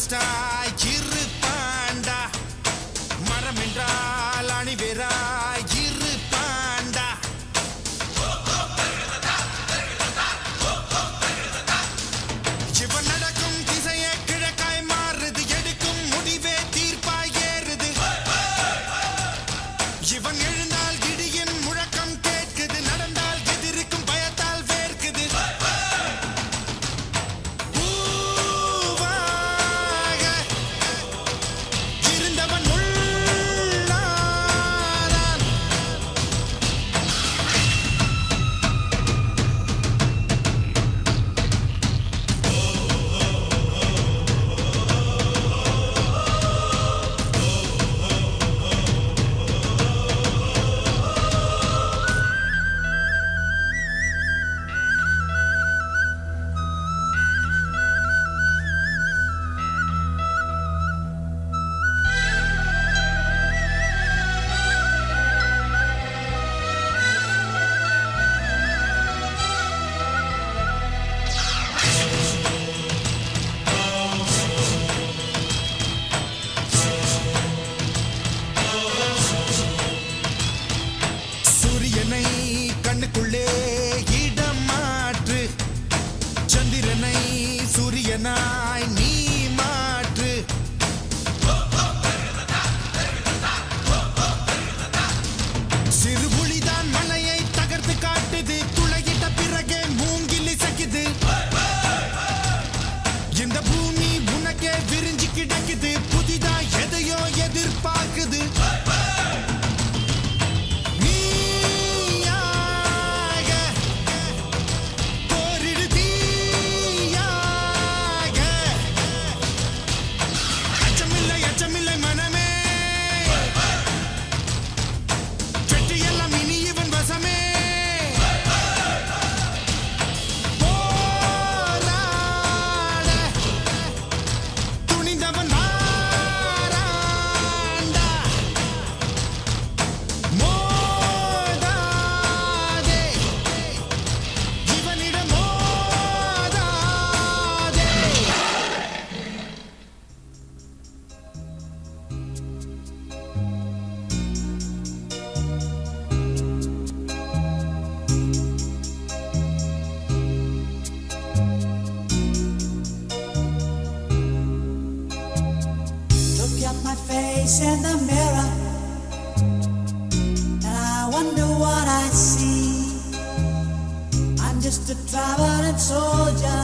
ஆனஸ்டாய் இருப்பாண்டா மரம் என்றால் அணிவேராய் இருப்பாண்டா இவன் நடக்கும் திசையே கிழக்காய் மாறுது எடுக்கும் முடிவே தீர்ப்பாய் ஏறுது இவன் எழுந்தால் இடியின் முழக்கம் கேட்குது நடந்தால் எதிர்க்கும் பயத்தால் வேர்க்குது பூவாக இருந்தவன் உள்ளானான் சூரியனை கண்ணுக்குள்ளே இடம் மாற்று சந்திரனை சூரியனாய் நீ மாற்று சிறு புலிதான் மலையை தகர்த்து காட்டுது துளையிட்ட பிறகே மூங்கில் இசைக்குது இந்த பூமி உனக்கே விரிஞ்சு கிடக்குது புதிதா எதையோ எதிர்பார்க்குது நீயாக போரிடு தீயாக அச்சமில்லை மனமே வெற்றியெல்லாம் இனி இவன் வசமே போராட துணிந்தவன் மாறாண்டா மோதாதே இவனிடம் மோதாதே Look at my face in the mirror, and I wonder what I see. I'm just a traveling soldier